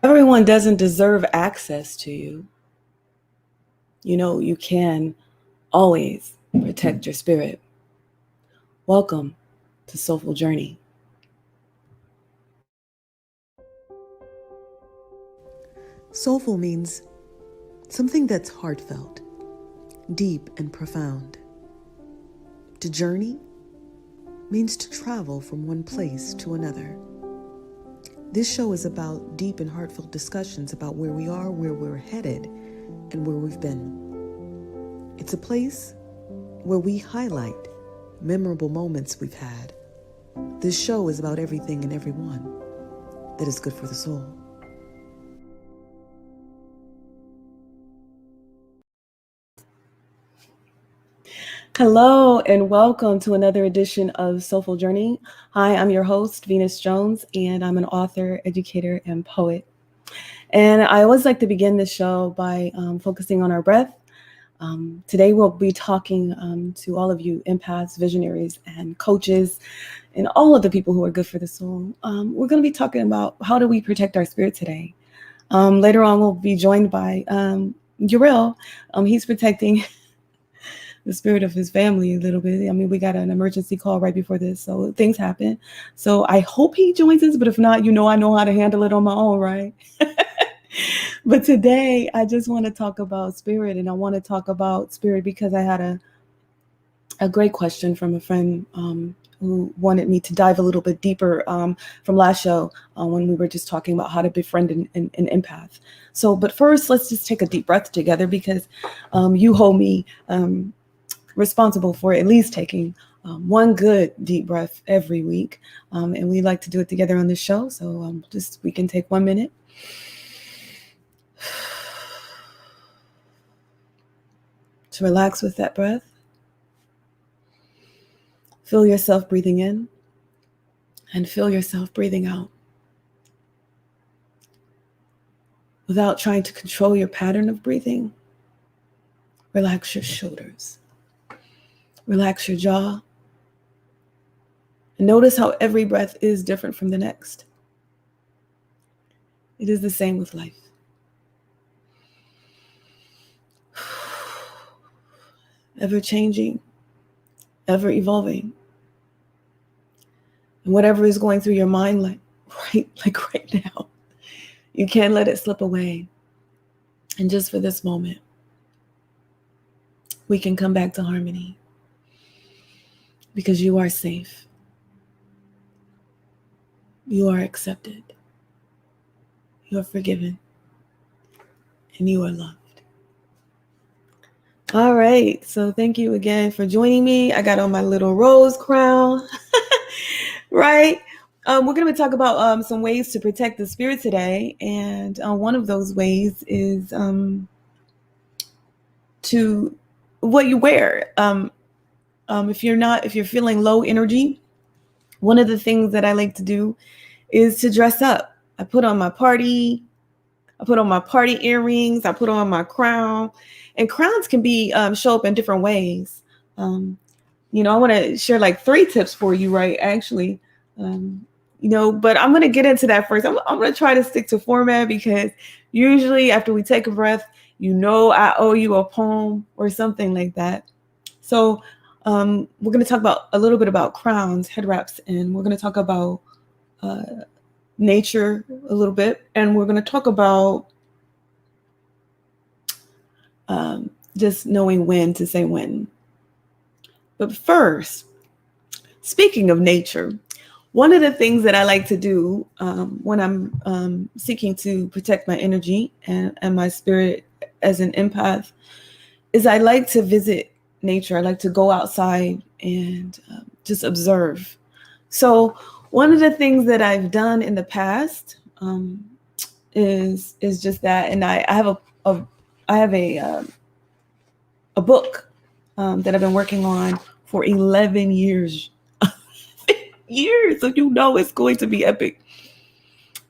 Everyone doesn't deserve access to you. You can always protect your spirit. Welcome to Soulful Journey. Soulful means something that's heartfelt, deep, and profound. To journey means to travel from one place to another. This show is about deep and heartfelt discussions about where we are, where we're headed, and where we've been. It's a place where we highlight memorable moments we've had. This show is about everything and everyone that is good for the soul. Hello and welcome to another edition of Soulful Journey. Hi, I'm your host, Venus Jones, and I'm an author, educator, and poet. And I always like to begin this show by focusing on our breath. Today we'll be talking to all of you empaths, visionaries, and coaches, and all of the people who are good for the soul. We're going to be talking about how do we protect our spirit today. Later on, we'll be joined by Uriel. He's protecting the spirit of his family a little bit. I mean, we got an emergency call right before this, so things happen. So I hope he joins us, but if not, I know how to handle it on my own, right? But today, I just want to talk about spirit, and I want to talk about spirit because I had a great question from a friend who wanted me to dive a little bit deeper from last show when we were just talking about how to befriend an empath. So, but first, let's just take a deep breath together because you hold me responsible for at least taking one good deep breath every week. And we like to do it together on this show. So we can take 1 minute. To relax with that breath. Feel yourself breathing in and feel yourself breathing out. Without trying to control your pattern of breathing, relax your shoulders. Relax your jaw. And notice how every breath is different from the next. It is the same with life. Ever changing, ever evolving. And whatever is going through your mind right now, you can't let it slip away. And just for this moment, we can come back to harmony because you are safe. You are accepted. You are forgiven. And you are loved. All right. So thank you again for joining me. I got on my little rose crown, right? We're going to talk about some ways to protect the spirit today. And one of those ways is to what you wear. If you're feeling low energy, one of the things that I like to do is to dress up. I put on my party earrings. I put on my crown, and crowns can be show up in different ways. I want to share like 3 tips for you, right? Actually, but I'm going to get into that first. I'm going to try to stick to format because usually after we take a breath, I owe you a poem or something like that. So we're going to talk about a little bit about crowns, head wraps, and we're going to talk about nature a little bit, and we're going to talk about just knowing when to say when. But first, speaking of nature, one of the things that I like to do when I'm seeking to protect my energy and my spirit as an empath is I like to visit nature. I like to go outside and just observe. So one of the things that I've done in the past is just that, and I have a book that I've been working on for 11 years. Years, so it's going to be epic.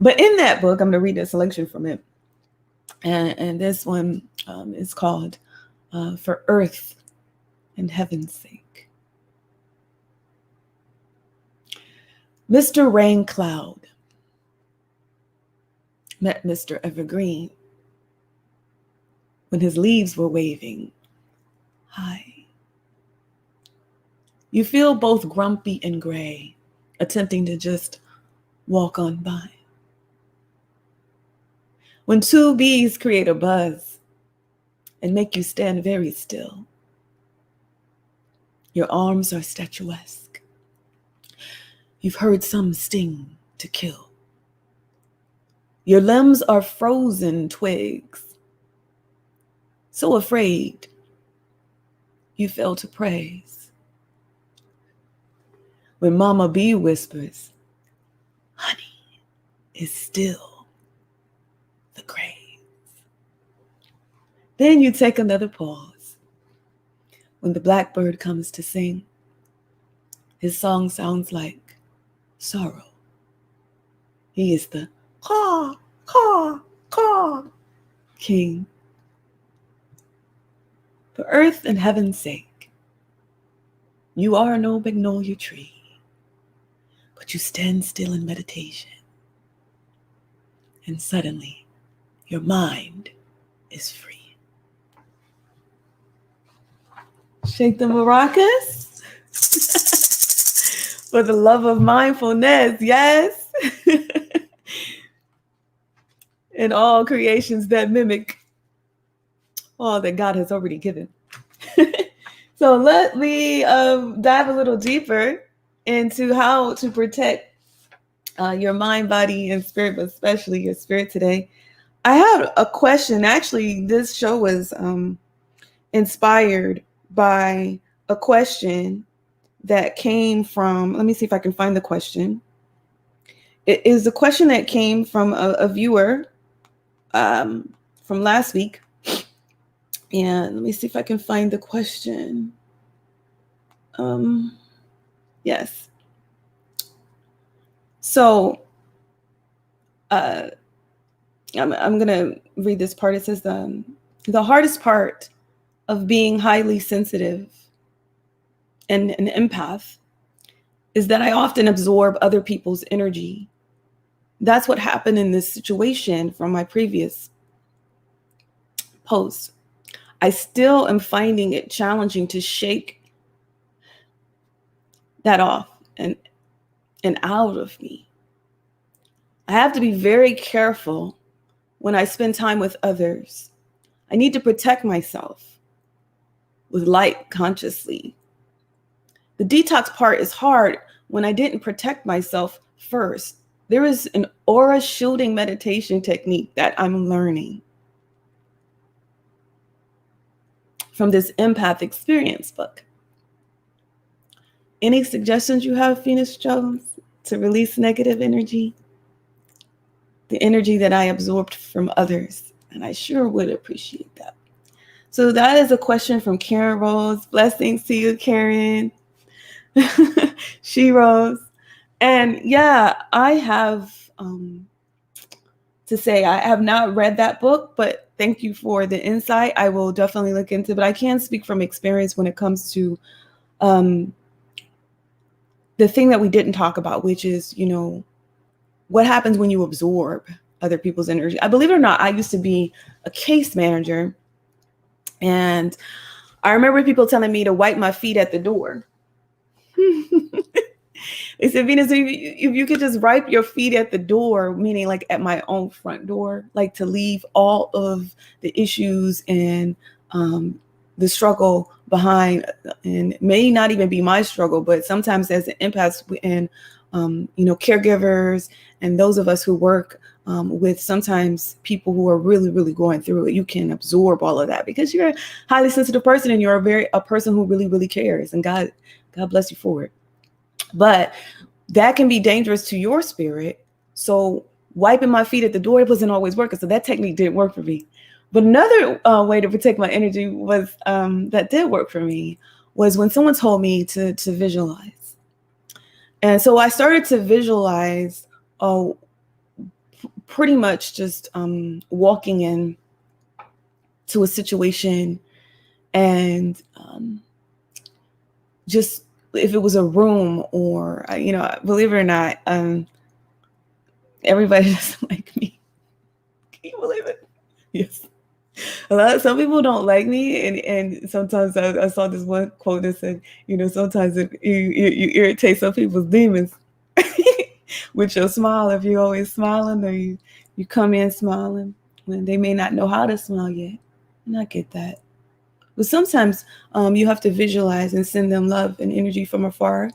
But in that book, I'm going to read a selection from it, and this one is called "For Earth and Heaven's Sake." Mr. Rain Cloud, met Mr. Evergreen when his leaves were waving high. You feel both grumpy and gray, attempting to just walk on by. When two bees create a buzz and make you stand very still, your arms are statuesque. You've heard some sting to kill. Your limbs are frozen twigs, so afraid you fail to praise. When Mama Bee whispers, honey is still the craze. Then you take another pause. When the blackbird comes to sing, his song sounds like sorrow. He is the caw, caw, caw king. For earth and heaven's sake, you are no magnolia tree, but you stand still in meditation. And suddenly, your mind is free. Shake the maracas for the love of mindfulness, yes. And all creations that mimic all that God has already given. So let me dive a little deeper into how to protect your mind, body, and spirit, but especially your spirit today. I have a question. Actually, this show was inspired by a question that came from, let me see if I can find the question. It is a question that came from a viewer from last week. And let me see if I can find the question. Yes. So I'm going to read this part. It says, the hardest part of being highly sensitive and an empath is that I often absorb other people's energy. That's what happened in this situation from my previous post. I still am finding it challenging to shake that off and out of me. I have to be very careful when I spend time with others. I need to protect myself with light consciously. The detox part is hard when I didn't protect myself first. There is an aura shielding meditation technique that I'm learning from this Empath experience book. Any suggestions you have, Phoenix Jones, to release negative energy? The energy that I absorbed from others. And I sure would appreciate that. So that is a question from Karen Rose. Blessings to you, Karen. She Rose. And yeah, I have to say, I have not read that book, but thank you for the insight. I will definitely look into it. But I can speak from experience when it comes to the thing that we didn't talk about, which is, what happens when you absorb other people's energy. I believe it or not, I used to be a case manager. And I remember people telling me to wipe my feet at the door. They said, Venus, if you could just wipe your feet at the door, meaning like at my own front door, like to leave all of the issues and the struggle behind, and it may not even be my struggle, but sometimes as an empath and caregivers and those of us who work with sometimes people who are really, really going through it, you can absorb all of that because you're a highly sensitive person and you're a person who really, really cares, and God bless you for it. But that can be dangerous to your spirit. So wiping my feet at the door, it wasn't always working. So that technique didn't work for me. But another way to protect my energy was that did work for me was when someone told me to visualize. And so I started to visualize pretty much just walking in to a situation and just if it was a room or, believe it or not, everybody doesn't like me. you believe it? Yes. Some people don't like me, and sometimes I saw this one quote that said, sometimes you irritate some people's demons with your smile. If you're always smiling, or you come in smiling when they may not know how to smile yet, and I get that. But sometimes you have to visualize and send them love and energy from afar,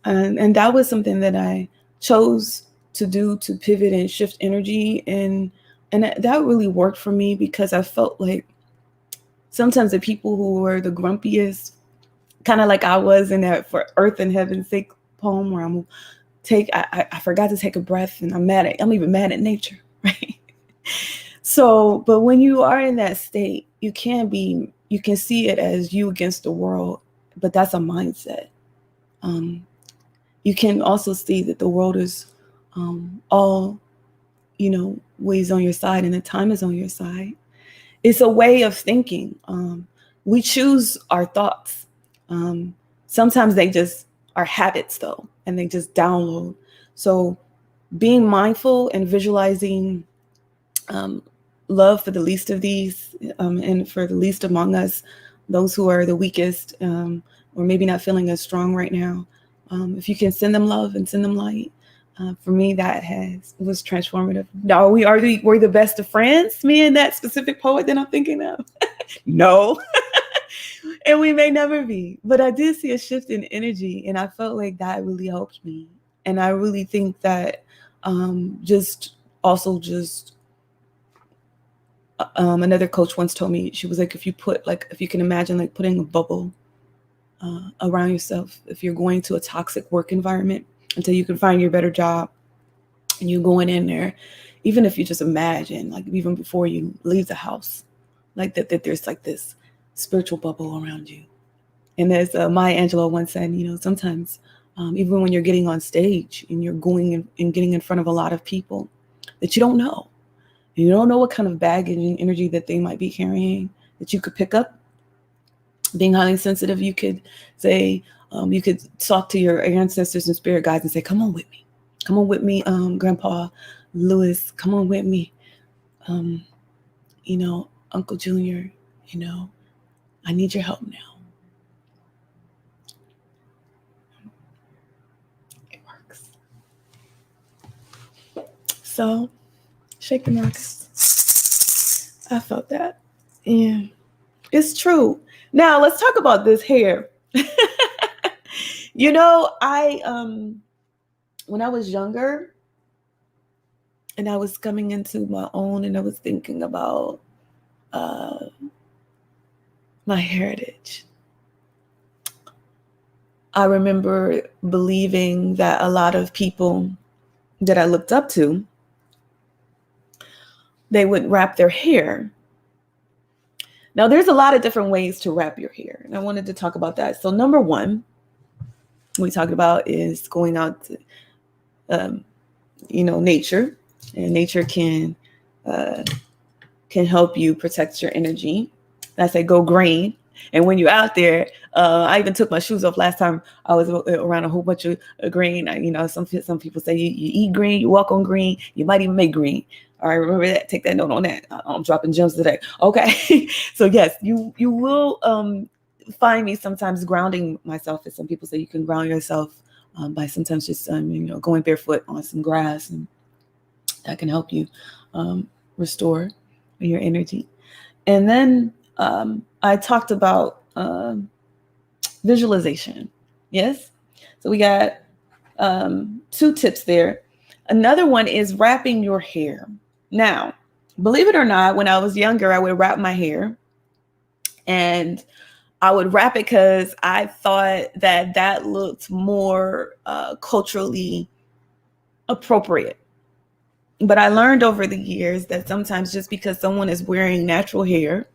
and that was something that I chose to do, to pivot and shift energy, and that really worked for me, because I felt like sometimes the people who were the grumpiest, kind of like I was in that "For Earth and Heaven's Sake" poem, where I forgot to take a breath, and I'm even mad at nature, right? So, but when you are in that state, you can see it as you against the world, but that's a mindset. You can also see that the world is all, ways on your side, and the time is on your side. It's a way of thinking. We choose our thoughts. Sometimes they just are habits, though, and they just download. So being mindful and visualizing love for the least of these, and for the least among us, those who are the weakest, or maybe not feeling as strong right now. If you can send them love and send them light, for me, was transformative. Now, we're the best of friends, me and that specific poet that I'm thinking of. No. And we may never be, but I did see a shift in energy, and I felt like that really helped me. And I really think that just also just another coach once told me, she was like, if you can imagine like putting a bubble around yourself, if you're going to a toxic work environment until you can find your better job, and you're going in there, even if you just imagine, like even before you leave the house, like that there's like this spiritual bubble around you. And as Maya Angelou once said, sometimes even when you're getting on stage and you're going and getting in front of a lot of people that you don't know, you don't know what kind of baggage and energy that they might be carrying, that you could pick up. Being highly sensitive, you could say, you could talk to your ancestors and spirit guides and say, come on with me. Come on with me, Grandpa Lewis. Come on with me, Uncle Junior. I need your help now. It works. So, shake the markets. I felt that. Yeah, it's true. Now, let's talk about this hair. I when I was younger and I was coming into my own, and I was thinking about my heritage, I remember believing that a lot of people that I looked up to, they would wrap their hair. Now, there's a lot of different ways to wrap your hair, and I wanted to talk about that. So number one we talked about is going out to, nature, and nature can help you protect your energy. I say go green. And when you're out there, I even took my shoes off last time I was around a whole bunch of green. Some people say you eat green, you walk on green, you might even make green. All right, remember that. Take that note on that. I'm dropping gems today. Okay. So yes, you will find me sometimes grounding myself. As some people say, you can ground yourself by sometimes just going barefoot on some grass, and that can help you restore your energy. And then I talked about visualization. Yes. So we got 2 tips there. Another one is wrapping your hair. Now, believe it or not, when I was younger, I would wrap my hair, and I would wrap it because I thought that looked more culturally appropriate. But I learned over the years that sometimes just because someone is wearing natural hair,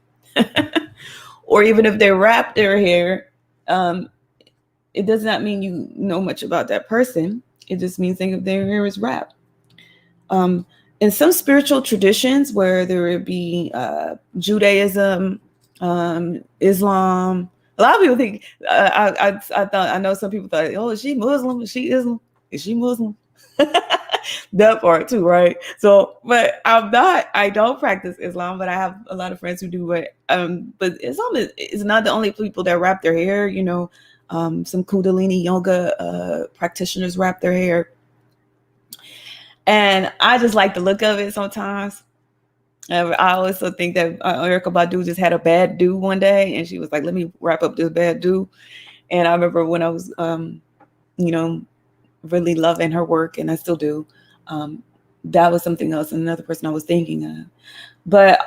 or even if they wrap their hair, it does not mean you know much about that person. It just means that their hair is wrapped. In some spiritual traditions, where there would be Judaism, Islam, a lot of people think, I know some people thought, oh, is she Muslim? Is she Islam? Is she Muslim? That part too, right? So, but I don't practice Islam, but I have a lot of friends who do. But Islam is not the only people that wrap their hair. Some Kundalini yoga practitioners wrap their hair, and I just like the look of it sometimes. I also think that Erykah Badu just had a bad do one day, and she was like, "Let me wrap up this bad do." And I remember when I was, you know, really loving her work, and I still do. That was something else, another person I was thinking of. But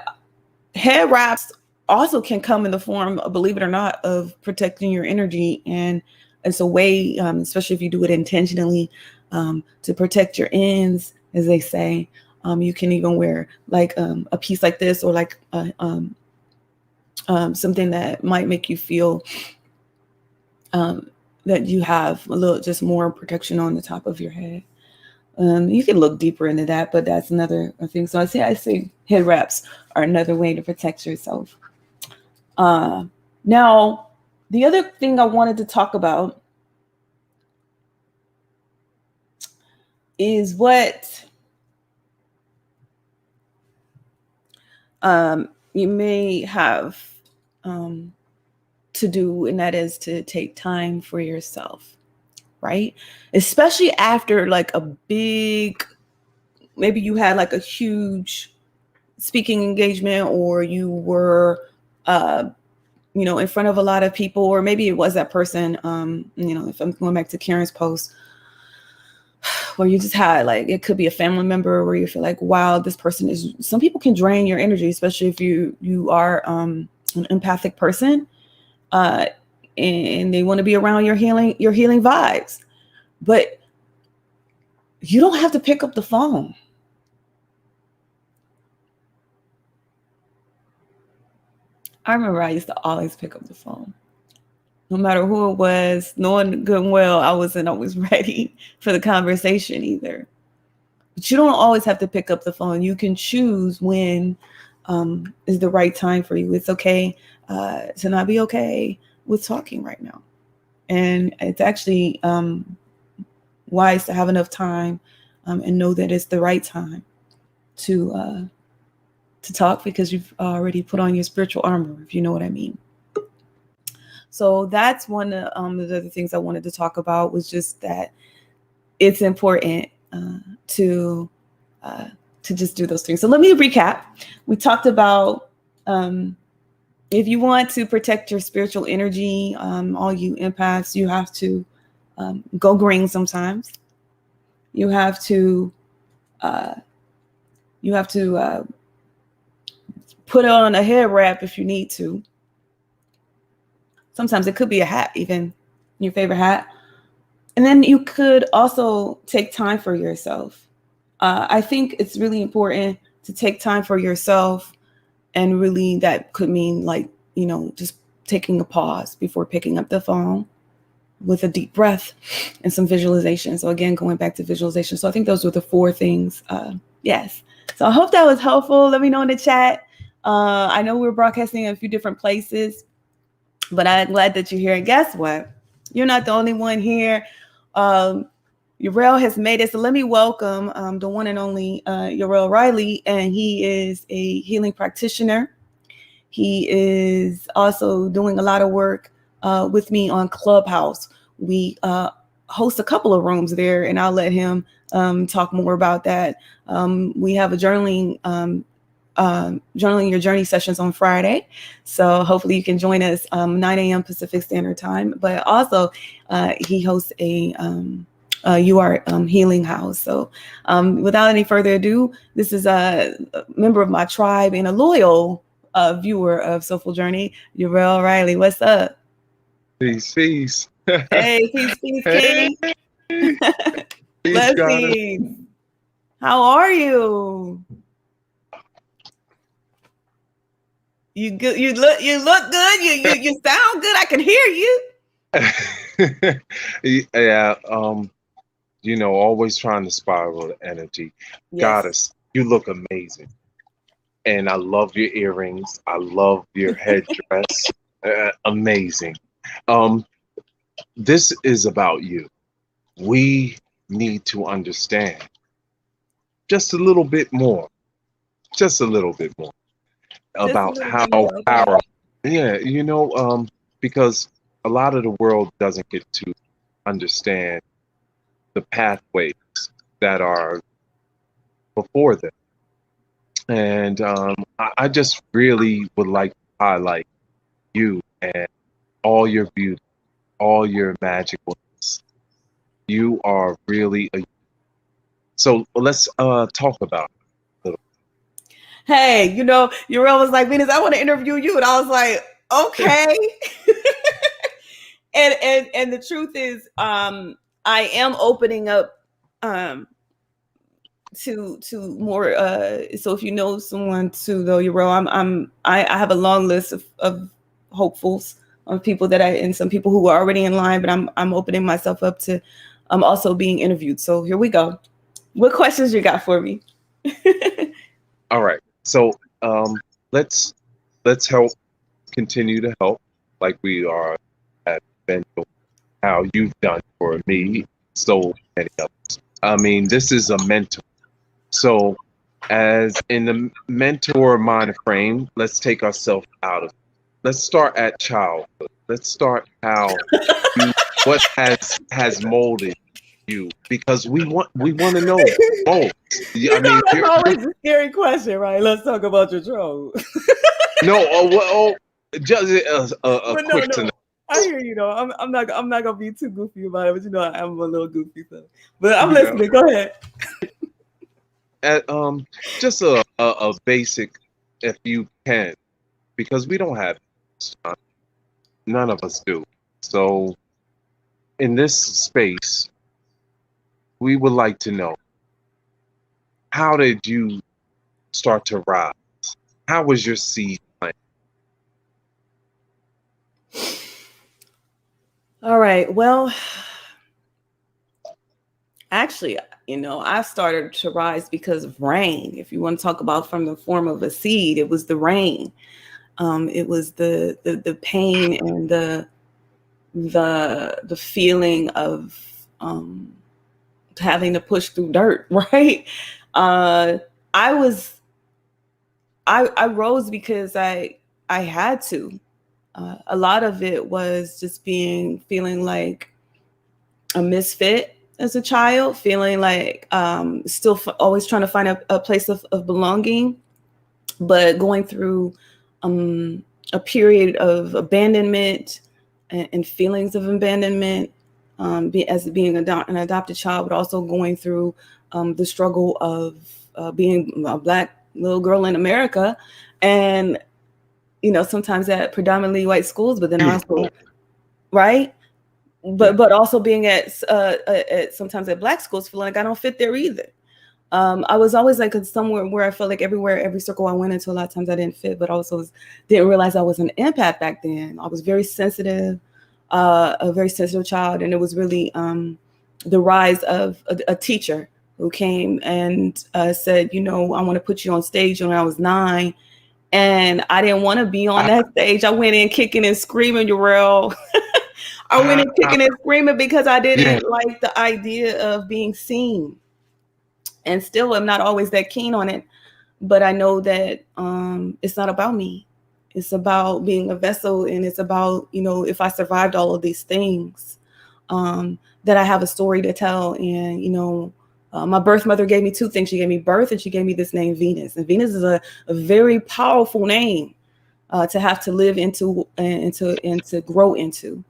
head wraps also can come in the form, believe it or not, of protecting your energy, and it's a way, especially if you do it intentionally, to protect your ends, as they say. You can even wear like a piece like this, or like something that might make you feel that you have a little just more protection on the top of your head. You can look deeper into that, but that's another thing. So I say head wraps are another way to protect yourself. Now, the other thing I wanted to talk about is what you may have to do, and that is to take time for yourself, right? Especially after like a big, maybe you had like a huge speaking engagement, or you were in front of a lot of people, or maybe it was that person, if I'm going back to Karen's post, where you just had, like, it could be a family member where you feel like, wow, this person is, some people can drain your energy, especially if you are an empathic person, and they want to be around your healing vibes, but you don't have to pick up the phone. I remember I used to always pick up the phone. No matter who it was, knowing good and well, I wasn't always ready for the conversation either. But you don't always have to pick up the phone. You can choose when is the right time for you. It's okay to not be okay with talking right now. And it's actually wise to have enough time and know that it's the right time to talk, because you've already put on your spiritual armor, if you know what I mean. So that's one of the other things I wanted to talk about, was just that it's important to just do those things. So let me recap. We talked about if you want to protect your spiritual energy, all you empaths, you have to go green sometimes. You have to put on a head wrap if you need to. Sometimes it could be a hat, even your favorite hat. And then you could also take time for yourself. I think it's really important to take time for yourself. And really, that could mean, like, just taking a pause before picking up the phone, with a deep breath and some visualization. So again, going back to visualization. So I think those were the 4 things. Yes. So I hope that was helpful. Let me know in the chat. I know we're broadcasting in a few different places, but I'm glad that you're here. And guess what? You're not the only one here. Uriel has made it. So let me welcome the one and only Uriel Riley, and he is a healing practitioner. He is also doing a lot of work with me on Clubhouse. We host a couple of rooms there, and I'll let him talk more about that. We have a journaling your journey sessions on Friday. So hopefully you can join us 9 a.m. Pacific Standard Time. But also he hosts a You Are Healing House. So without any further ado, this is a member of my tribe and a loyal viewer of Soulful Journey, Uriel Riley. What's up? Peace, peace. Hey, peace, Hey, King. peace, goddess. Blessings. How are you? You good? You look good. You sound good. I can hear you. Yeah, always trying to spiral the energy. Yes. Goddess, you look amazing. And I love your earrings. I love your headdress. Amazing. This is about you. We need to understand just a little bit more, just a little bit more Just a about little how bit more. Okay. powerful. Yeah, because a lot of the world doesn't get to understand the pathways that are before them. And I just really would like to highlight you and all your beauty, all your magicalness. You are really a. So let's talk about it a little. Hey, Uriel was like, Venus, I want to interview you. And I was like, okay. And the truth is, I am opening up to more so if you know someone too though, Uriel, I have a long list of hopefuls, of people that and some people who are already in line, but I'm opening myself up to also being interviewed. So here we go. What questions you got for me? All right. So let's help continue to help like we are at Bengal, how you've done for me, so many others. I mean, this is a mentor. So as in the mentor mind frame, let's take ourselves out of it. Let's start at childhood. Let's start how you what has molded you because we want to know mold. Yeah, I mean, That's always a scary question, right? Let's talk about your troll. no, just a But quick no, I hear you though. I'm not gonna be too goofy about it, but I'm a little goofy, so. But I'm yeah, listening. Go ahead. at, just a basic, if you can, because we don't have time. None of us do. So in this space, we would like to know, how did you start to rise? How was your seed planted? All right. Well, actually, I started to rise because of rain. If you want to talk about from the form of a seed, it was the rain. It was the pain and the feeling of having to push through dirt, right? Uh, I was I rose because I had to. A lot of it was just feeling like a misfit as a child, feeling like still always trying to find a place of belonging, but going through a period of abandonment and feelings of abandonment, as being an adopted child, but also going through the struggle of being a Black little girl in America. And, sometimes at predominantly white schools, but then Beautiful. also, right? Yeah. But also being at sometimes at Black schools, feeling like I don't fit there either. I was always like somewhere where I felt like every circle I went into, a lot of times I didn't fit, but also didn't realize I was an empath back then. I was very sensitive, a very sensitive child. And it was really the rise of a teacher who came and said, I want to put you on stage when I was 9. And I didn't want to be on that stage. I went in kicking and screaming, Uriel. I went in kicking and screaming because I Yeah. didn't like the idea of being seen, and still am not always that keen on it. But I know that it's not about me. It's about being a vessel, and it's about, if I survived all of these things, that I have a story to tell. And my birth mother gave me 2 things. She gave me birth, and she gave me this name Venus. And Venus is a very powerful name to have to live into and to grow into.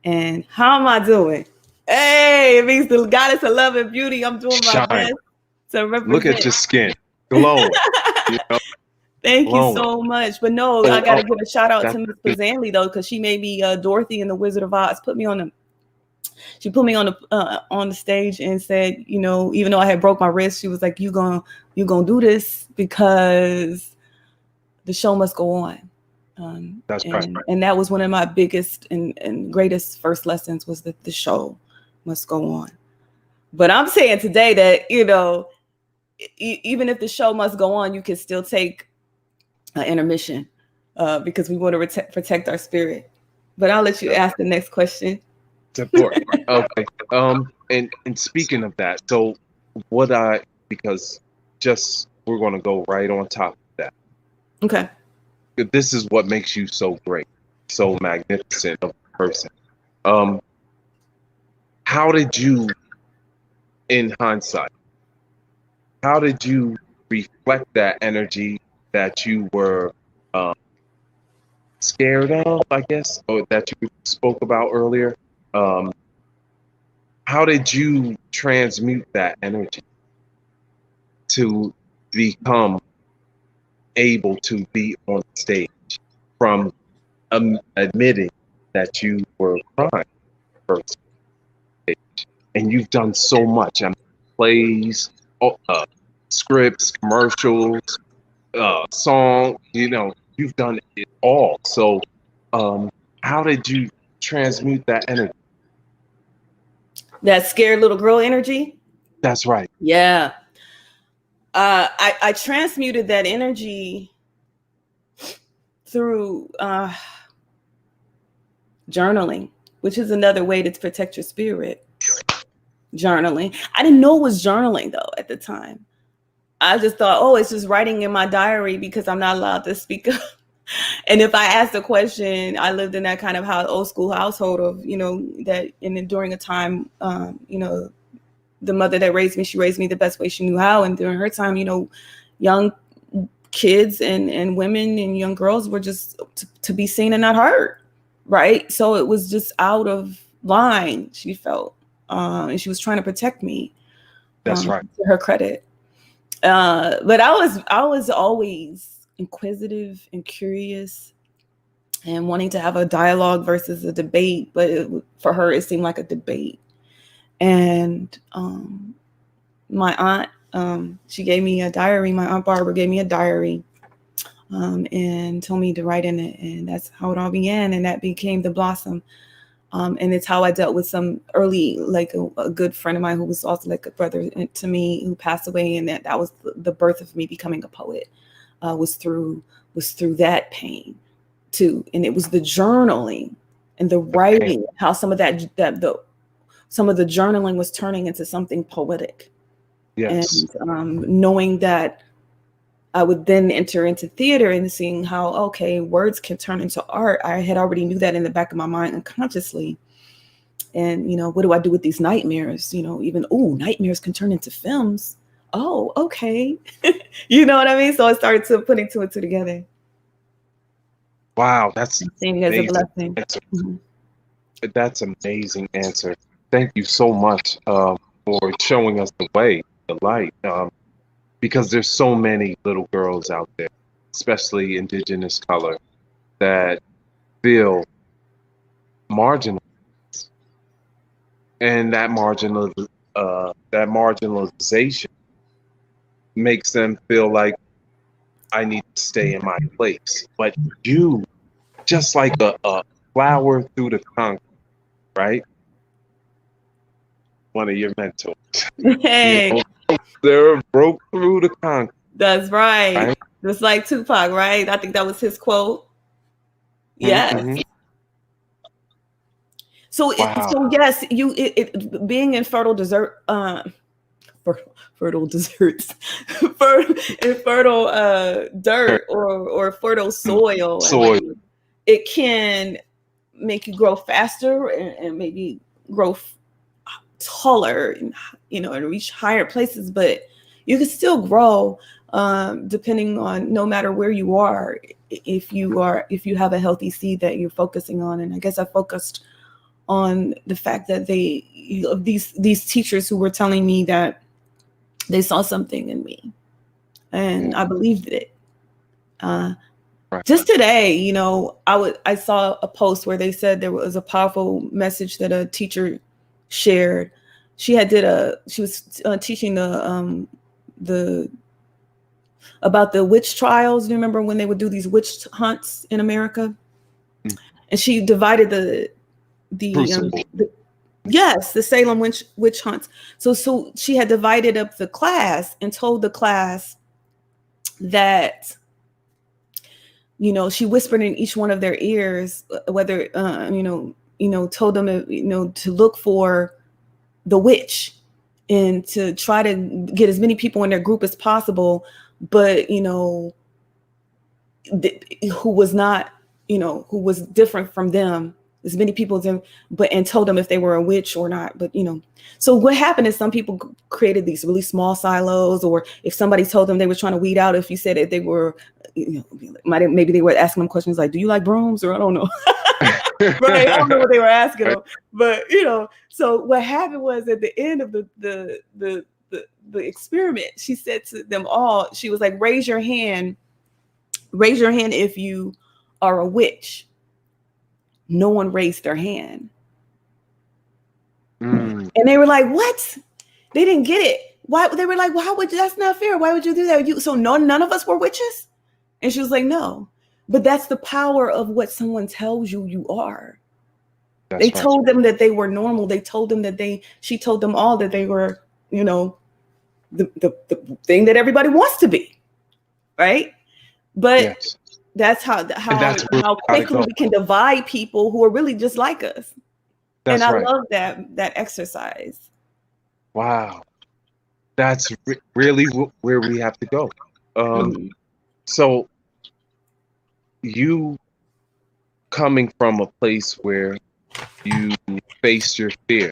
And how am I doing? Hey, it means the goddess of love and beauty. I'm doing my Shine. best to Look at represent. your skin. Glowing. You know, Thank you glowing. so much. But no, I So got to give a shout out that's to Miss Pazanley though, because she made me Dorothy and the Wizard of Oz. She put me on the stage and said, even though I had broke my wrist, she was like, "You gonna do this because the show must go on." that's right. And that was one of my biggest and greatest first lessons, was that the show must go on. But I'm saying today that, even if the show must go on, you can still take an intermission because we want to protect our spirit. But I'll let you ask the next question. It's important. Okay. And speaking of that, so because we're going to go right on top of that. Okay. This is what makes you so great, so magnificent of a person. Um, how did you, in hindsight, how did you reflect that energy that you were um, scared of, I guess, or that you spoke about earlier? Um, how did you transmute that energy to become able to be on stage from admitting that you were crying first stage? And you've done so much. I mean, plays, scripts, commercials, song, you've done it all. So, how did you transmute that energy? That scared little girl energy. That's right. Yeah. I transmuted that energy through journaling, which is another way to protect your spirit. Journaling. I didn't know it was journaling though at the time. I just thought, oh, it's just writing in my diary because I'm not allowed to speak up. And if I asked a question, I lived in that kind of old school household of, that, and then during a time, the mother that raised me, she raised me the best way she knew how. And during her time, young kids and women and young girls were just to be seen and not heard. Right. So it was just out of line, she felt. And she was trying to protect me. That's right. To her credit. But I was always inquisitive and curious and wanting to have a dialogue versus a debate. But for her, it seemed like a debate. And my aunt, she gave me a diary. My Aunt Barbara gave me a diary and told me to write in it. And that's how it all began. And that became the Blossom. And it's how I dealt with some early, like a good friend of mine who was also like a brother to me who passed away. And that was the birth of me becoming a poet, was through that pain too. And it was the journaling and the writing, how some of some of the journaling was turning into something poetic. Yes. And knowing that I would then enter into theater and seeing how, okay, words can turn into art. I had already knew that in the back of my mind unconsciously. And, what do I do with these nightmares? Nightmares can turn into films. Oh, okay. You know what I mean? So I started to putting two and two together. Wow, that's seeing as a blessing. Mm-hmm. That's an amazing answer. Thank you so much for showing us the way, the light. Because there's so many little girls out there, especially indigenous color, that feel marginalized, and that marginalization makes them feel like I need to stay in my place. But you, just like a flower through the concrete, right? One of your mentors. Hey. They broke through the concrete. That's right. Just like Tupac, right? I think that was his quote. Yes. Mm-hmm. So, wow. So yes, being in fertile desert, fertile deserts, fertile dirt or fertile soil. It can make you grow faster and maybe grow taller and and reach higher places, but you can still grow depending on, no matter where you are, if you have a healthy seed that you're focusing on. And I guess I focused on the fact that these teachers who were telling me that they saw something in me, and I believed it. Just today, I saw a post where they said there was a powerful message that a teacher shared. She was teaching about the witch trials. Do you remember when they would do these witch hunts in America? Mm. And she divided the Salem witch hunts. So she had divided up the class and told the class that, she whispered in each one of their ears, whether, told them, to look for the witch and to try to get as many people in their group as possible, but who was not, who was different from them, as many people as them, and told them if they were a witch or not. But so what happened is some people created these really small silos, or if somebody told them they were trying to weed out, if you said that they were, maybe they were asking them questions like, do you like brooms? Or I don't know. Right, I don't know what they were asking them, but so what happened was at the end of the experiment, she said to them all, she was like, raise your hand if you are a witch. No one raised their hand. And they were like, what? They didn't get it. Why? They were like, well, how would you, that's not fair. Why would you do that? So none of us were witches? And she was like, no. But that's the power of what someone tells you are. They told them that they were normal. They told them that she told them all that they were, the thing that everybody wants to be. Right. But that's how quickly we can divide people who are really just like us. And I love that exercise. Wow. That's really where we have to go. So you coming from a place where you face your fear,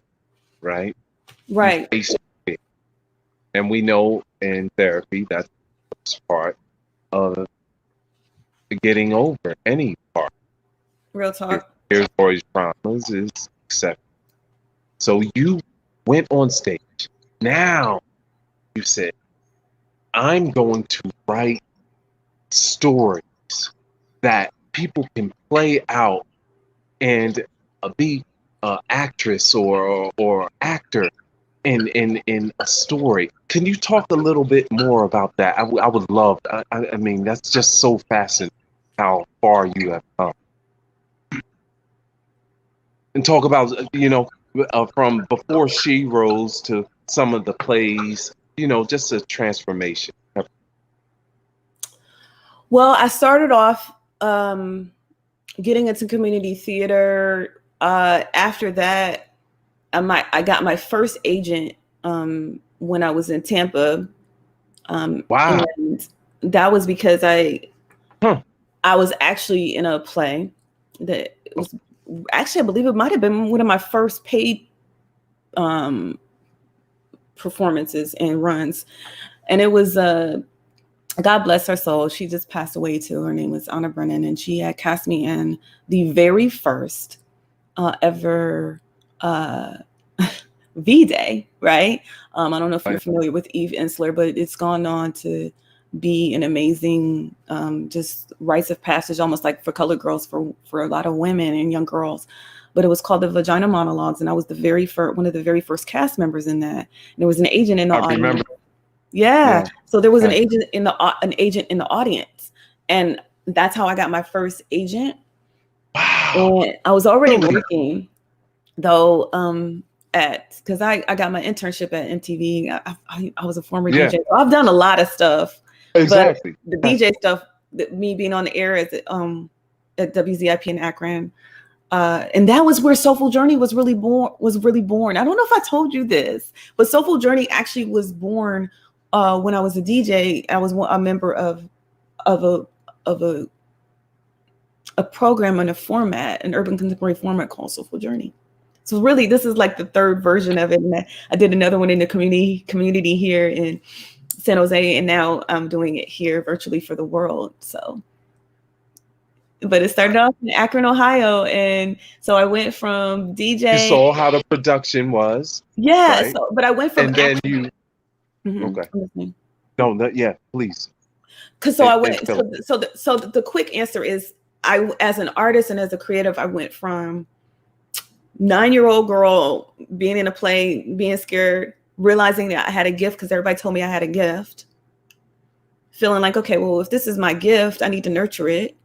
right? Right. You face fear. And we know in therapy that's the first part of getting over any part. Real talk. Fears or traumas is accepted. So you went on stage. Now you said, I'm going to write stories that people can play out and be an actress or actor in a story. Can you talk a little bit more about that? I would love. I mean, that's just so fascinating how far you have come. And talk about from before She Rose to some of the plays. Just a transformation. Well, I started off getting into community theater. After that, I got my first agent when I was in Tampa. Wow. And that was because I was actually in a play that was actually, I believe it might have been one of my first paid performances and runs. And it was God bless her soul. She just passed away too. Her name was Anna Brennan, and she had cast me in the very first ever V-Day, right? I don't know if you're familiar with Eve Ensler, but it's gone on to be an amazing just rites of passage, almost like for colored girls, for a lot of women and young girls. But it was called the Vagina Monologues, and I was one of the very first cast members in that. And there was an agent in the audience. Remember. Yeah. So there was an agent in the audience, and that's how I got my first agent. Wow. And I was already working though, because I got my internship at MTV. I was a former DJ. So I've done a lot of stuff. Exactly. But the DJ stuff, me being on the air at WZIP in Akron, and that was where Soulful Journey was really born. I don't know if I told you this, but Soulful Journey actually was born when I was a DJ. I was a member of a program and a format, an urban contemporary format called Soulful Journey. So really, this is like the third version of it. And I did another one in the community here in San Jose, and now I'm doing it here virtually for the world. So, but it started off in Akron, Ohio, and so I went from DJ. You saw how the production was. Yeah. Right? So, but I went from and then Akron. Okay. No, yeah, please. Because so I went. So the quick answer is, I, as an artist and as a creative, I went from 9-year-old girl being in a play, being scared, realizing that I had a gift because everybody told me I had a gift, feeling like, okay, well, if this is my gift, I need to nurture it.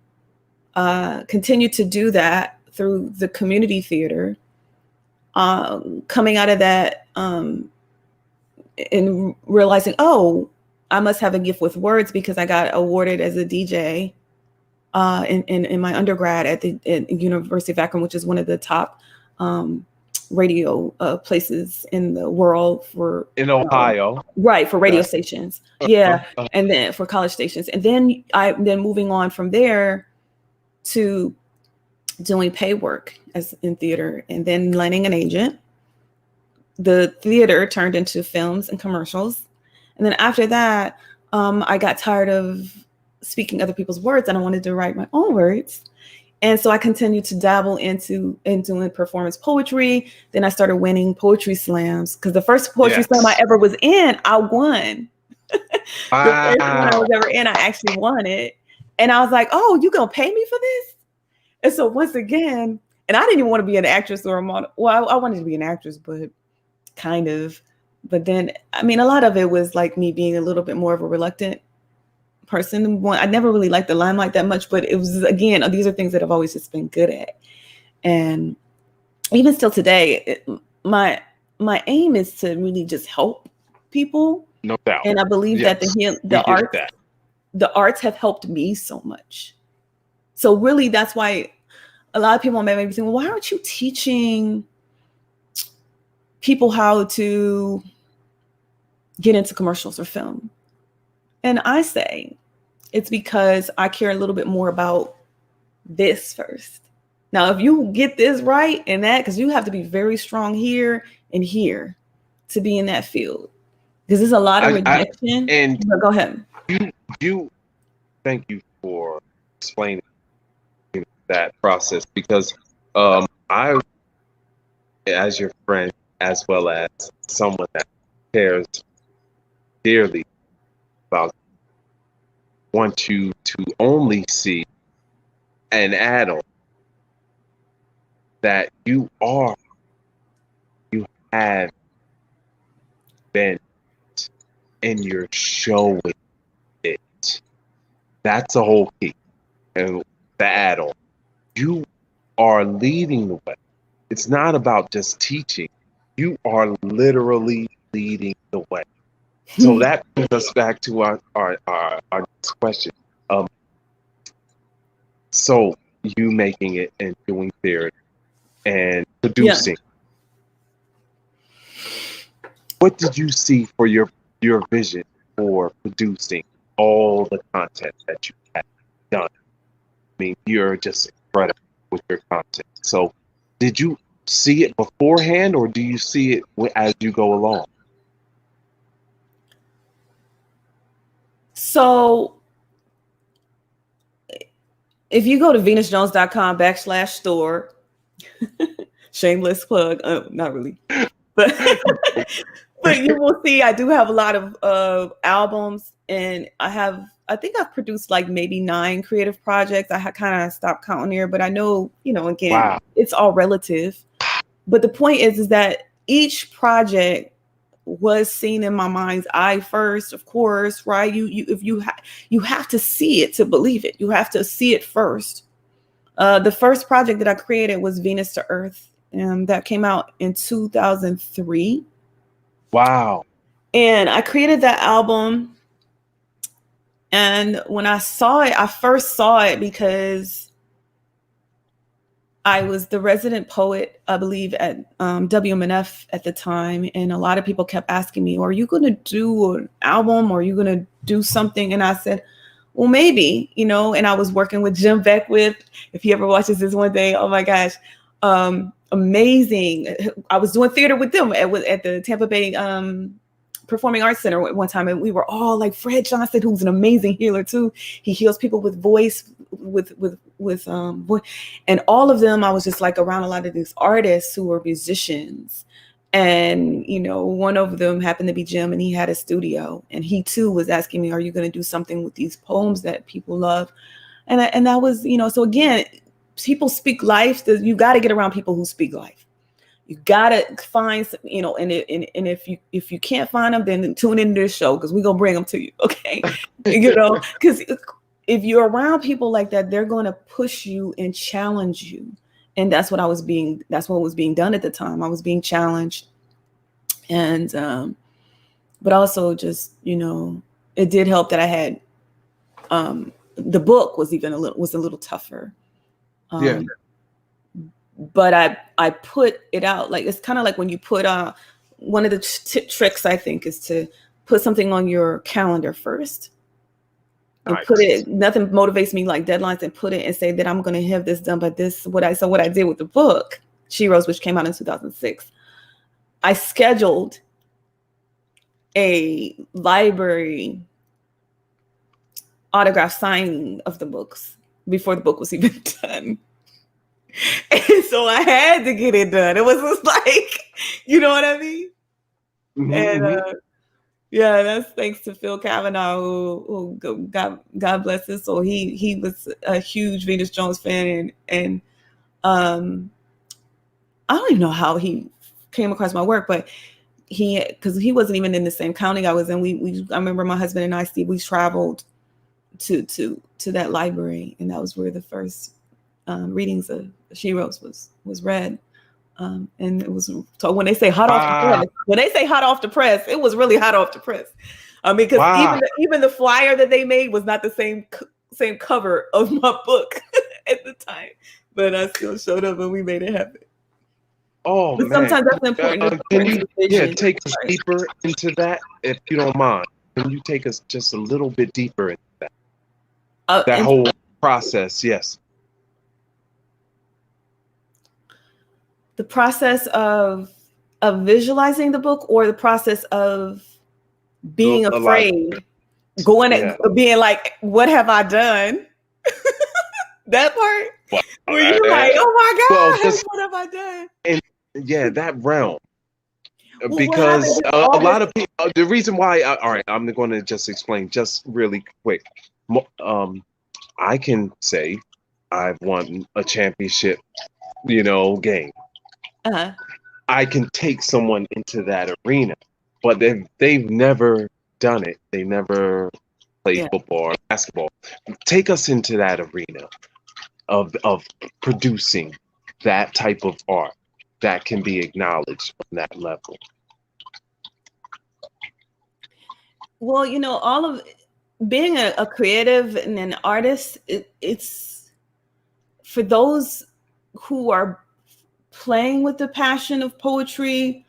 Continue to do that through the community theater. Coming out of that and realizing, oh, I must have a gift with words because I got awarded as a DJ in my undergrad at University of Akron, which is one of the top radio places in the world for In Ohio. right, for radio That's stations. Yeah, uh, and then for college stations, and then moving on from there to doing pay work as in theater, and then landing an agent. The theater turned into films and commercials, and then after that, I got tired of speaking other people's words, and I wanted to write my own words. And so I continued to dabble in doing performance poetry. Then I started winning poetry slams, because the first poetry slam I yes. ever was in, I won. The first one I Wow. was ever in, I actually won it. And I was like, oh, you gonna pay me for this? And so once again, and I didn't even want to be an actress or a model. Well, I wanted to be an actress, but kind of. But then, I mean, a lot of it was like me being a little bit more of a reluctant person. I never really liked the limelight that much, but it was, again, these are things that I've always just been good at. And even still today, my aim is to really just help people. No doubt. And I believe that Yes. We get that. the arts have helped me so much. So really, that's why a lot of people may be saying, well, why aren't you teaching people how to get into commercials or film? And I say, it's because I care a little bit more about this first. Now, if you get this right and that, because you have to be very strong here and here to be in that field, because there's a lot of rejection. And But go ahead. you thank you for explaining that process, because I, as your friend, as well as someone that cares dearly about, want you to only see an add-on that you have been, and you're showing it. That's the whole key. And the add-on, you are leading the way. It's not about just teaching. You are literally leading the way. So that brings us back to our next question. So you making it and doing theater and producing. Yeah. What did you see for your vision for producing all the content that you have done? I mean, you're just incredible with your content. So did you see it beforehand, or do you see it as you go along? So if you go to venusjones.com/store, shameless plug, not really, but but you will see I do have a lot of albums, and I think I've produced like maybe 9 creative projects. I kind of stopped counting here, but I know, again, Wow. it's all relative. But the point is that each project was seen in my mind's eye first, of course, right? You have to see it to believe it. You have to see it first. The first project that I created was Venus to Earth, and that came out in 2003. Wow. And I created that album. And when I saw it, I first saw it because I was the resident poet, I believe, at WMNF at the time. And a lot of people kept asking me, are you going to do an album, or are you going to do something? And I said, well, maybe, and I was working with Jim Beckwith. If he ever watches this one day, oh my gosh, amazing. I was doing theater with them at the Tampa Bay Performing Arts Center at one time, and we were all like Fred Johnson, who's an amazing healer too. He heals people with voice, with and all of them. I was just like around a lot of these artists who were musicians, and one of them happened to be Jim, and he had a studio, and he too was asking me, "Are you going to do something with these poems that people love?" And that was, so again, people speak life. You got to get around people who speak life. You gotta find, and if you can't find them, then tune into this show, because we're gonna bring them to you, okay? Because if you're around people like that, they're gonna push you and challenge you, and that's what was being done at the time. I was being challenged, and but also just it did help that I had the book was a little tougher. Yeah. but I put it out. Like, it's kind of like when you put one of the tricks, I think, is to put something on your calendar first and put Nice. it. Nothing motivates me like deadlines, and put it and say that I'm going to have this done by this. What I did with the book She Rose, which came out in 2006, I scheduled a library autograph signing of the books before the book was even done. And so I had to get it done. It was just like, you know what I mean? Mhm, And mhm. yeah, that's thanks to Phil Kavanaugh, who God bless his soul. He was a huge Venus Jones fan, and I don't even know how he came across my work, but because he wasn't even in the same county I was in. I remember my husband and I, Steve, we traveled to that library, and that was where the first readings of She Rose was read. And it was, so when they say hot off the Wow. press, it was really hot off the press. I mean, because Wow. even the flyer that they made was not the same cover of my book at the time, but I still showed up and we made it happen. Oh But man. sometimes that's important. It's Can important you, to the yeah, vision. take us Right. deeper into that, if you don't mind? Can you take us just a little bit deeper into that And whole process? Yes. the process of visualizing the book, or the process of being A lot. afraid, Yeah. being like, what have I done? That part Well, where you're like, well, oh my just gosh, what have I done? in, yeah, that realm. Well, what happens Because is a all this. lot of people, the reason why, all right, I'm going to just explain just really quick. I can say I've won a championship, game. Uh-huh. I can take someone into that arena, but they've never done it. They never played Yeah. football or basketball. Take us into that arena of producing that type of art that can be acknowledged on that level. Well, all of being a creative and an artist, it's for those who are playing with the passion of poetry,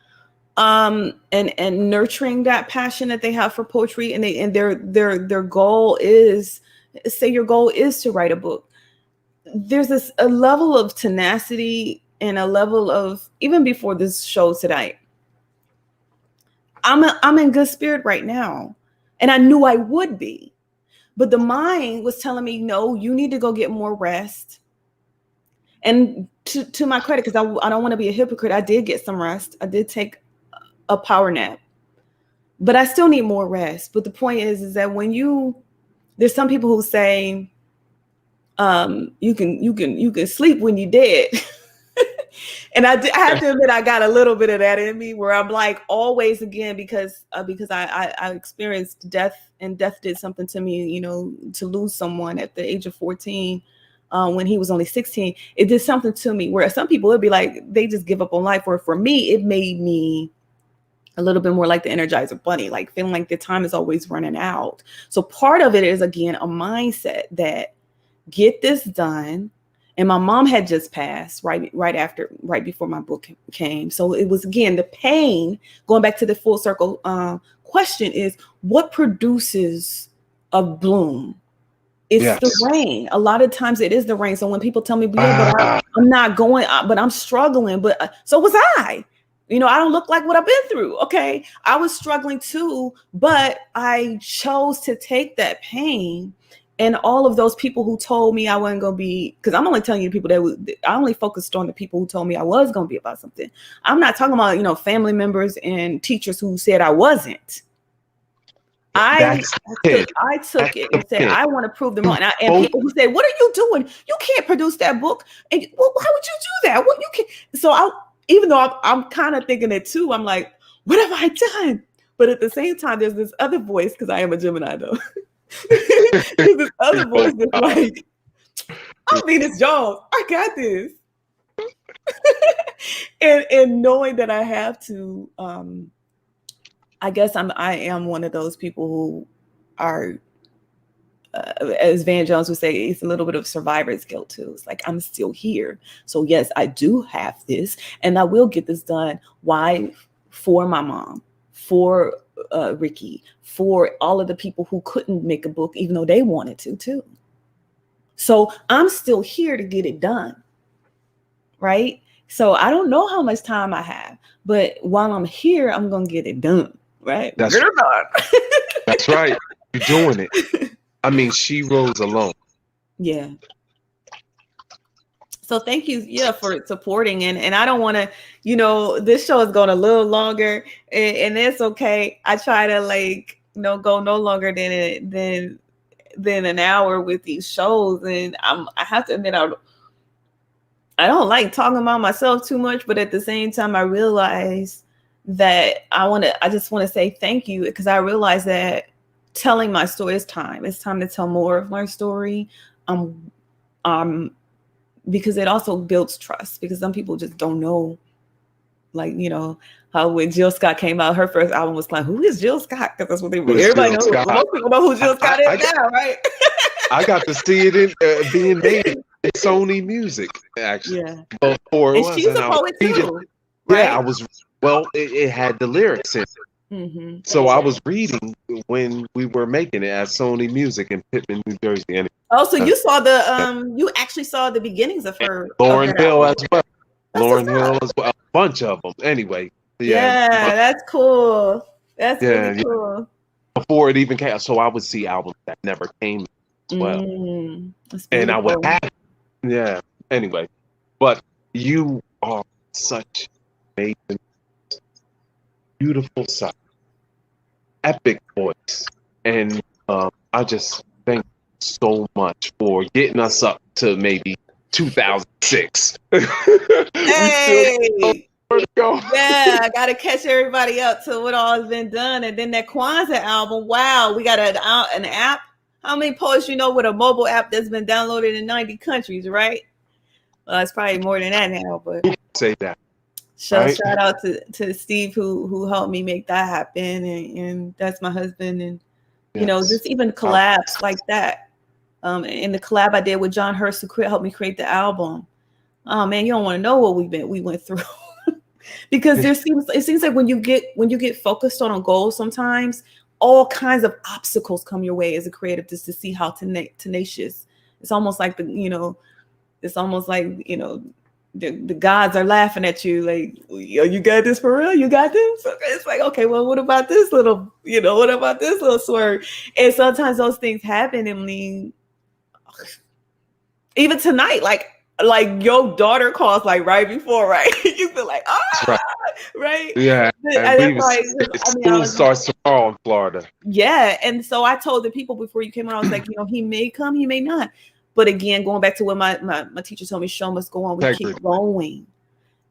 and nurturing that passion that they have for poetry, and their goal is, say your goal is to write a book. There's a level of tenacity and a level of, even before this show tonight, I'm in good spirit right now, and I knew I would be, but the mind was telling me, no, you need to go get more rest. And to my credit, because I don't want to be a hypocrite, I did get some rest. I did take a power nap, but I still need more rest. But the point is that there's some people who say, you can sleep when you're dead. And I have to admit, I got a little bit of that in me, where I'm like, always, again, because I experienced death, and death did something to me, to lose someone at the age of 14, when he was only 16. It did something to me, where some people would be like, they just give up on life. Or for me, it made me a little bit more like the Energizer Bunny, like feeling like the time is always running out. So part of it is, again, a mindset that get this done. And my mom had just passed right before my book came. So it was, again, the pain, going back to the full circle question, is what produces a bloom? It's the Yes. rain. A lot of times it is the rain. So when people tell me, yeah, but Ah, I'm not going, but I'm struggling, but so was I. I don't look like what I've been through. Okay. I was struggling too, but I chose to take that pain. And all of those people who told me I wasn't going to be, because I'm only telling you people I only focused on the people who told me I was going to be about something. I'm not talking about, family members and teachers who said I wasn't. I that's it. took That's it the and said, pit. I want to prove them You wrong. And both. people who say, what are you doing? You can't produce that book. And well, why would you do that? What you can? So even though I'm kind of thinking it too, I'm like, what have I done? But at the same time, there's this other voice, because I am a Gemini though. There's this other voice that's like, I'm Venus Jones. I got this. And knowing that I have to, I guess I am one of those people who are as Van Jones would say, it's a little bit of survivor's guilt too. It's like, I'm still here. So yes, I do have this and I will get this done. Why? For my mom, for Ricky, for all of the people who couldn't make a book, even though they wanted to too. So I'm still here to get it done. Right? So I don't know how much time I have, but while I'm here, I'm going to get it done. Right? That's Get it done. That's right. You're doing it. I mean, she rose alone. Yeah. So thank you, yeah, for supporting. And I don't want to, this show is going a little longer, and that's okay. I try to go no longer than an hour with these shows, and I have to admit I don't like talking about myself too much, but at the same time, I realize that I just want to say thank you, because I realize that telling my story is time. It's time to tell more of my story. Because it also builds trust, because some people just don't know, how when Jill Scott came out, her first album was like, who is Jill Scott? Because that's what everybody knows. Most people know who Jill Scott is now, right? I got to see it in being made in Sony Music, actually. Yeah. Before and she's a poet too, right? Yeah, it had the lyrics in it. Mm-hmm. So I was reading when we were making it at Sony Music in Pittman, New Jersey. And oh, so you saw you actually saw the beginnings of her. Lauryn Hill as well. That's Lauryn Hill as well. A bunch of them. Anyway. Yeah, that's cool. That's really cool. Before it even came, so I would see albums that never came as well. And I would have. Yeah. Anyway, but you are such amazing, beautiful sight, epic voice, and I just thank you so much for getting us up to maybe 2006. Hey, yeah, I gotta catch everybody up to what all has been done, and then that Kwanzaa album. Wow, we got an app. How many poets with a mobile app that's been downloaded in 90 countries, right? Well, it's probably more than that now, but say that. Shout out to Steve who helped me make that happen, and that's my husband, and just even collabs like that. And the collab I did with John Hurst, who helped me create the album. Oh man, you don't want to know what we went through. Because it seems like when you get focused on a goal, sometimes all kinds of obstacles come your way as a creative, just to see how tenacious. It's almost like the gods are laughing at you, like, yo, you got this for real? You got this? It's like, okay, well, what about this little swerve? And sometimes those things happen. I mean, even tonight, like your daughter calls right before, right? You feel like, right? Yeah. School starts tomorrow in Florida. Yeah. And so I told the people before you came on, I was like, he may come, he may not. But again, going back to what my teacher told me, show must go on. We keep going.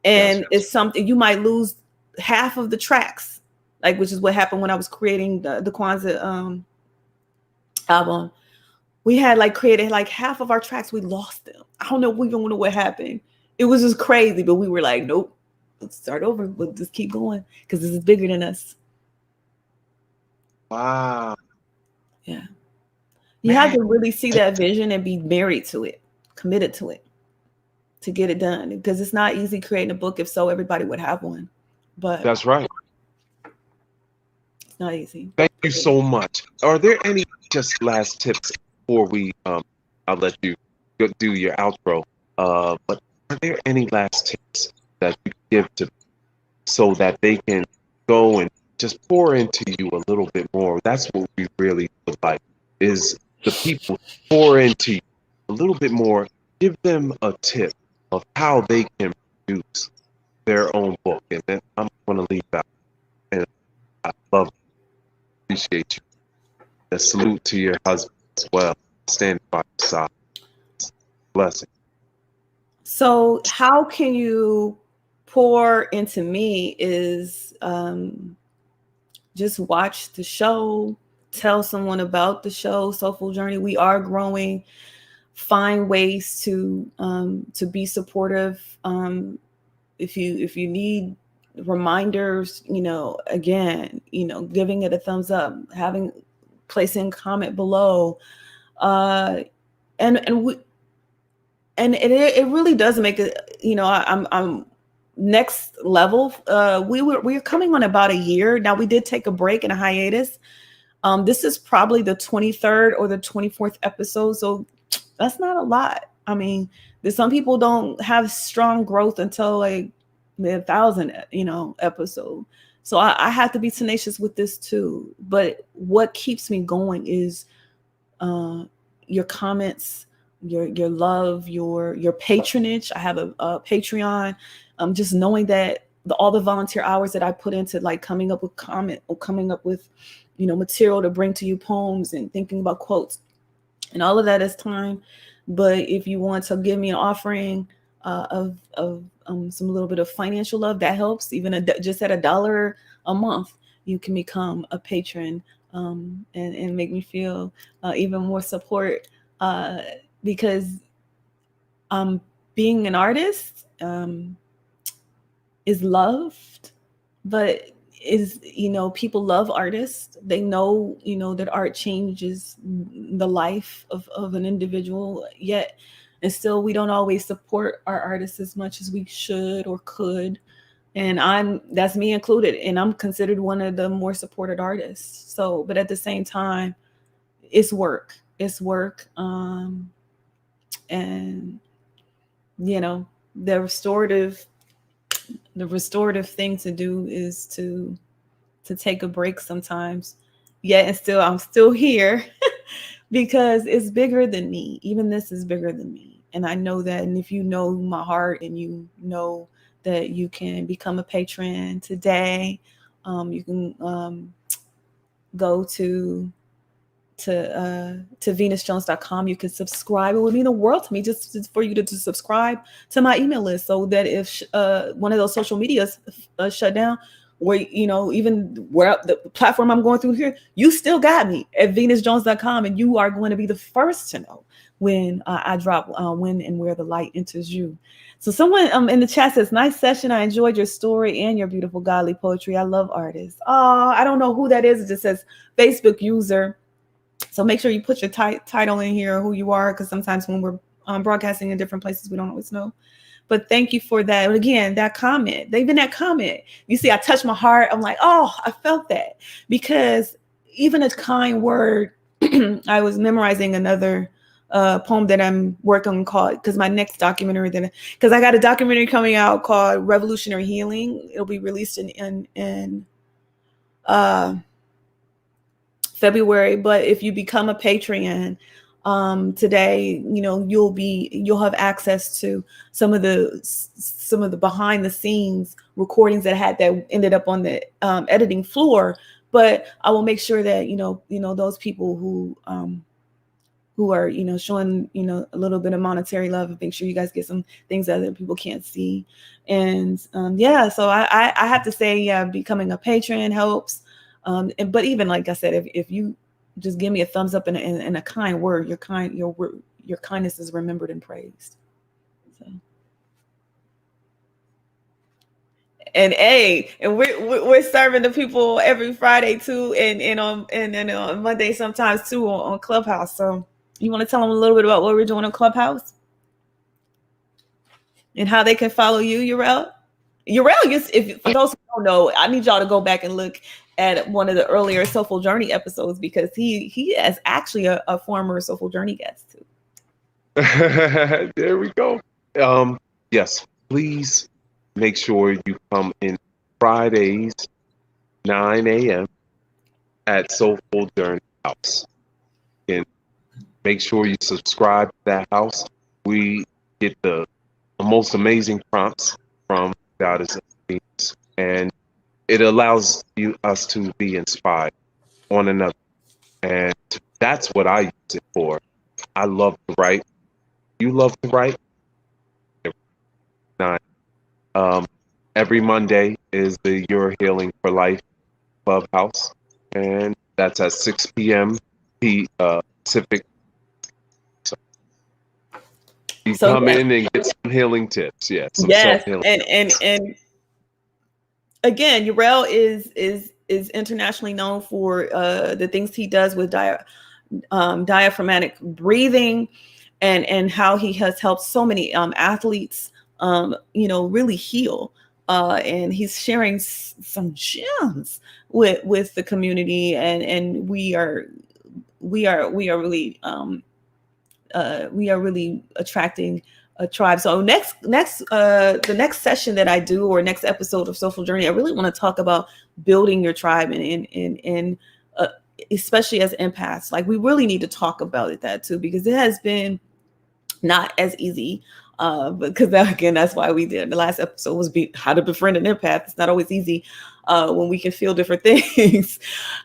And it's something, you might lose half of the tracks, which is what happened when I was creating the Kwanzaa album. We had created half of our tracks. We lost them. I don't know. We don't know what happened. It was just crazy, but we were like, nope, let's start over. We'll just keep going, because this is bigger than us. Wow. Yeah. You have to really see that vision and be married to it, committed to it, to get it done. Because it's not easy creating a book. If so, everybody would have one. But that's right. It's not easy. Thank you so much. Are there any just last tips before we I'll let you do your outro? But are there any last tips that you give to so that they can go and just pour into you a little bit more? That's what we really would like, is the people pour into you a little bit more. Give them a tip of how they can produce their own book. And then I'm going to leave out. And I love it. Appreciate you. A salute to your husband as well. Stand by your side. Blessing. So how can you pour into me is just watch the show, tell someone about the show, Soulful Journey. We are growing. Find ways to be supportive. If you need reminders, again, giving it a thumbs up, placing a comment below. uh, and we and it really does make it. I'm next level. We're coming on about a year now. We did take a break and a hiatus. This is probably the 23rd or the 24th episode, so that's not a lot. I mean, there's some people don't have strong growth until like the 1,000, episode. So I have to be tenacious with this too. But what keeps me going is your comments, your love, your patronage. I have a Patreon. Just knowing that all the volunteer hours that I put into like coming up with comment or coming up with material to bring to you, poems and thinking about quotes, and all of that is time. But if you want to give me an offering of some little bit of financial love, that helps. Even just at $1 a month, you can become a patron, and make me feel even more support, because being an artist is loved, but people love artists. They know that art changes the life of an individual, yet and still we don't always support our artists as much as we should or could. And that's me included, and I'm considered one of the more supported artists. So, but at the same time, it's work. It's work. And the restorative thing to do is to take a break sometimes. Yet and still I'm still here because it's bigger than me. Even this is bigger than me. And I know that. And if you know my heart and you know that you can become a patron today, you can go to venusjones.com. You can subscribe. It would mean the world to me just for you to subscribe to my email list, so that if one of those social medias shut down, or even where the platform I'm going through here, you still got me at venusjones.com, and you are going to be the first to know when I drop when and where the light enters you. So someone in the chat says, nice session. I enjoyed your story and your beautiful godly poetry. I love artists. Oh, I don't know who that is. It just says Facebook user. So make sure you put your title in here, who you are, because sometimes when we're broadcasting in different places, we don't always know. But thank you for that. And again, that comment, even that comment, you see, I touched my heart. I'm like, oh, I felt that, because even a kind word. I was memorizing another poem that I'm working on called, because my next documentary, because I got a documentary coming out called Revolutionary Healing. It'll be released in February. But if you become a Patreon today, you'll have access to some of the behind the scenes recordings that ended up on the editing floor. But I will make sure that those people who are showing a little bit of monetary love, and make sure you guys get some things that other people can't see. And so I have to say, becoming a patron helps. But even like I said, if you just give me a thumbs up and a kind word, your kindness is remembered and praised. So. And we're serving the people every Friday too, and on Monday sometimes too on Clubhouse. So you want to tell them a little bit about what we're doing on Clubhouse and how they can follow you, Uriel? For those who don't know, I need y'all to go back and look at one of the earlier Soulful Journey episodes, because he is actually a former Soulful Journey guest too. There we go. Yes, please make sure you come in Fridays, 9 a.m. at Soulful Journey House. And make sure you subscribe to that house. We get the most amazing prompts from Goddess Venus, and it allows us to be inspired one another. And that's what I use it for. I love to write. You love to write? Every Monday is the Your Healing for Life Clubhouse, and that's at 6 p.m. Pacific. So you come in and get some healing tips. Yeah, some self-healing. And again, Uriel is internationally known for the things he does with diaphragmatic breathing, and how he has helped so many athletes, really heal. And he's sharing some gems with the community, and we are really attracting a tribe. So the next session that I do, or next episode of Soulful Journey, I really want to talk about building your tribe, and uh, especially as empaths. Like, we really need to talk about it, that too, because it has been not as easy. Because again, that's why we did the last episode was how to befriend an empath. It's not always easy when we can feel different things.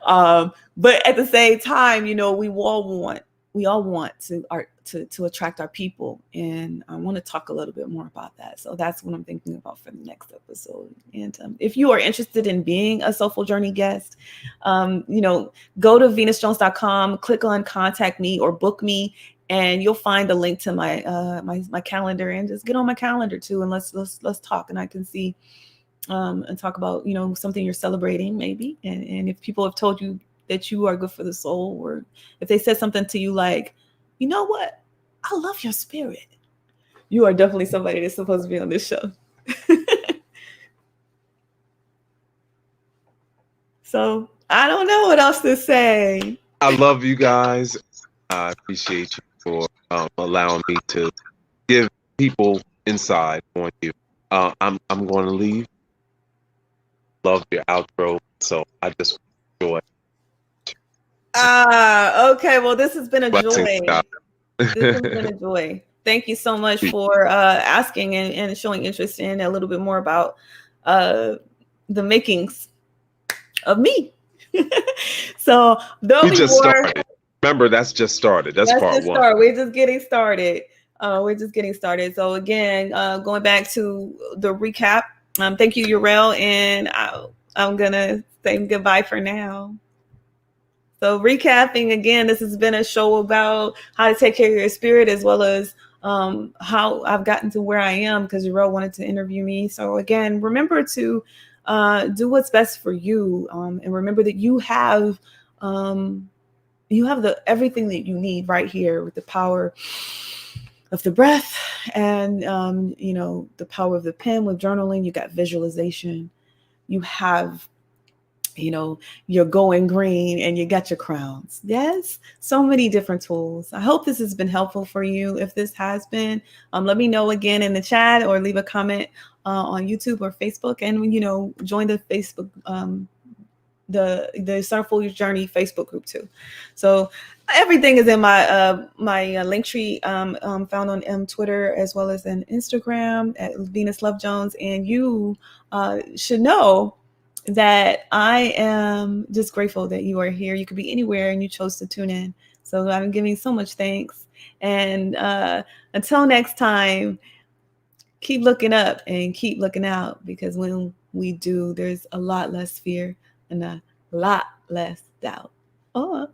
But at the same time, we all want to attract our people, and I want to talk a little bit more about that. So that's what I'm thinking about for the next episode. And if you are interested in being a Soulful Journey guest, go to venusjones.com, click on contact me or book me, and you'll find a link to my my calendar, and just get on my calendar too, and let's talk, and I can see and talk about something you're celebrating maybe, and if people have told you that you are good for the soul, or if they said something to you like, you know what, I love your spirit, you are definitely somebody that's supposed to be on this show. So I don't know what else to say. I love you guys. I appreciate you for allowing me to give people insight on you. I'm going to leave. Love your outro, so I just enjoy. Okay. Well, this has been a Blessings, joy. God. This has been a joy. Thank you so much for asking and showing interest in a little bit more about the makings of me. So there'll We be just more. started. Remember, that's just started. That's part Just one. start. We're just getting started. So again, going back to the recap. Thank you, Uriel, and I'm gonna say goodbye for now. So recapping again, this has been a show about how to take care of your spirit, as well as how I've gotten to where I am, because Uriel wanted to interview me. So again, remember to do what's best for you, and remember that you have the everything that you need right here, with the power of the breath, and the power of the pen with journaling. You got visualization. You have you're going green, and you got your crowns. Yes, so many different tools. I hope this has been helpful for you. If this has been, let me know again in the chat, or leave a comment on YouTube or Facebook, and join the Facebook the Soulful Journey Facebook group too. So everything is in my link tree, found on Twitter, as well as in Instagram at Venus Love Jones. And you should know that I am just grateful that you are here. You could be anywhere and you chose to tune in. So I'm giving so much thanks. And until next time, keep looking up and keep looking out, because when we do, there's a lot less fear and a lot less doubt. Oh.